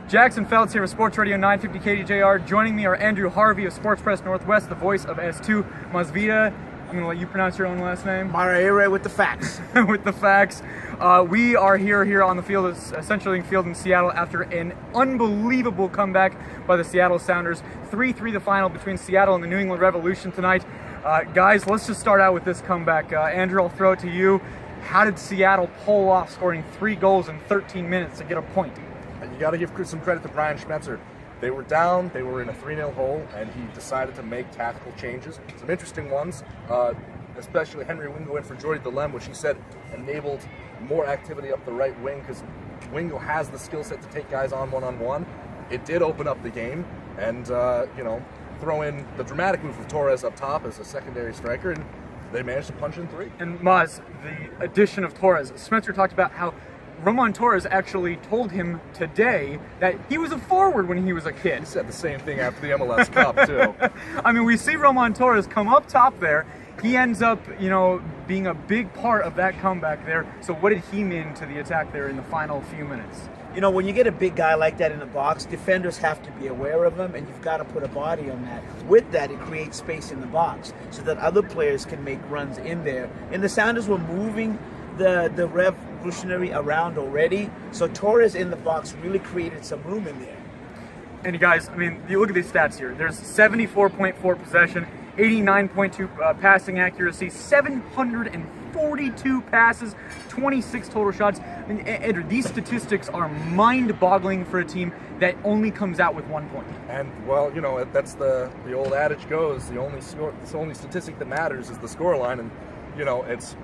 Jackson Feltz here with Sports Radio 950 KDJR. Joining me are Andrew Harvey of Sports Press Northwest, the voice of S2. Mazvita, I'm going to let you pronounce your own last name. Maraire with the facts. With the facts. We are here on the field at CenturyLink Field in Seattle after an unbelievable comeback by the Seattle Sounders. 3-3 the final between Seattle and the New England Revolution tonight. Guys, let's just start out with this comeback. Andrew, I'll throw it to you. How did Seattle pull off scoring 3 goals in 13 minutes to get a point? You got to give some credit to Brian Schmetzer. They were down, they were in a 3-0 hole, and he decided to make tactical changes. Some interesting ones, especially Henry Wingo in for Jordy Delem, which he said enabled more activity up the right wing because Wingo has the skill set to take guys on one-on-one. It did open up the game, and throw in the dramatic move of Torres up top as a secondary striker, and they managed to punch in 3. And Maz, the addition of Torres, Spencer talked about how Roman Torres actually told him today that he was a forward when he was a kid. He said the same thing after the MLS Cup, too. I mean, we see Roman Torres come up top there. He ends up, being a big part of that comeback there. So what did he mean to the attack there in the final few minutes? When you get a big guy like that in the box, defenders have to be aware of him, and you've got to put a body on that. With that, it creates space in the box so that other players can make runs in there. And the Sounders were moving the Revolutionary around already, so Torres in the box really created some room in there. And you guys, I mean, you look at these stats here. There's 74.4 possession, 89.2 passing accuracy, 742 passes, 26 total shots. I mean, Andrew, these statistics are mind-boggling for a team that only comes out with 1 point. And, well, that's the old adage goes, the only statistic that matters is the scoreline, and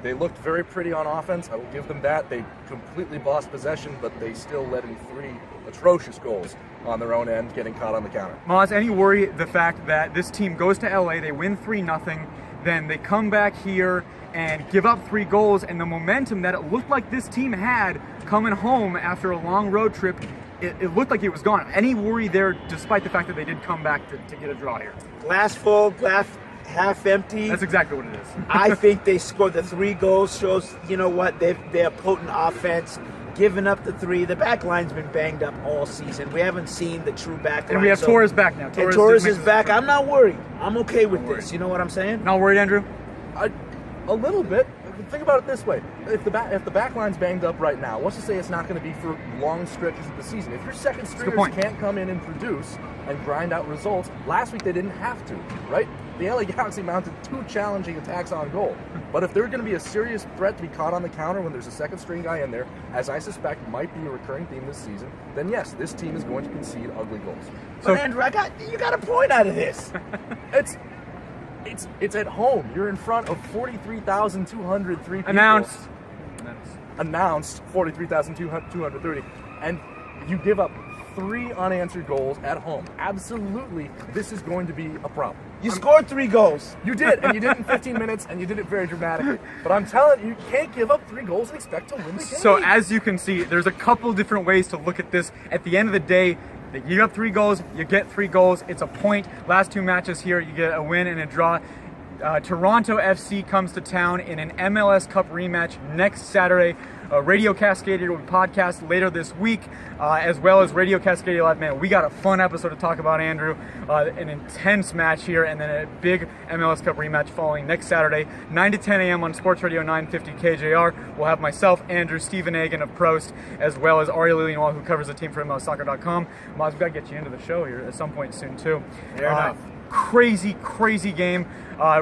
they looked very pretty on offense. I will give them that. They completely bossed possession, but they still let in 3 atrocious goals on their own end, getting caught on the counter. Maz, any worry the fact that this team goes to LA, they win 3-0, then they come back here and give up 3 goals, and the momentum that it looked like this team had coming home after a long road trip, it looked like it was gone. Any worry there, despite the fact that they did come back to get a draw here? Glass full, glass half empty. That's exactly what it is. I think they scored the 3 goals, shows, they're a potent offense. Giving up the 3. The back line's been banged up all season. We haven't seen the true back line. And we have Torres back now. Torres is back. I'm not worried. I'm okay with this. You know what I'm saying? Not worried, Andrew? A little bit. Think about it this way. If the back line's banged up right now, what's to say it's not going to be for long stretches of the season? If your second stringers can't come in and produce and grind out results, last week they didn't have to, right? The LA Galaxy mounted 2 challenging attacks on goal. But if they're going to be a serious threat to be caught on the counter when there's a second string guy in there, as I suspect might be a recurring theme this season, then yes, this team is going to concede ugly goals. But Andrew, you got a point out of this. It's at home. You're in front of 43,203 people. Announced 43,230. And you give up 3 unanswered goals at home. Absolutely, this is going to be a problem. You scored 3 goals. You did, and you did it in 15 minutes, and you did it very dramatically. But I'm telling you, you can't give up 3 goals and expect to win the game. So as you can see, there's a couple different ways to look at this. At the end of the day, you give up 3 goals, you get 3 goals. It's a point. Last 2 matches here, you get a win and a draw. Toronto FC comes to town in an MLS Cup rematch next Saturday. Radio Cascadia will podcast later this week, as well as Radio Cascadia Live. Man, we got a fun episode to talk about, Andrew. An intense match here, and then a big MLS Cup rematch following next Saturday, 9 to 10 a.m. on Sports Radio 950 KJR. We'll have myself, Andrew, Stephen Egan of Prost, as well as Ari Lilienwall, who covers the team for MLSsoccer.com. Maz, we've got to get you into the show here at some point soon, too. Fair enough. Crazy game.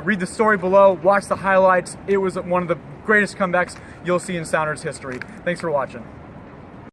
Read the story below, watch the highlights. It was one of the greatest comebacks you'll see in Sounders history. Thanks for watching.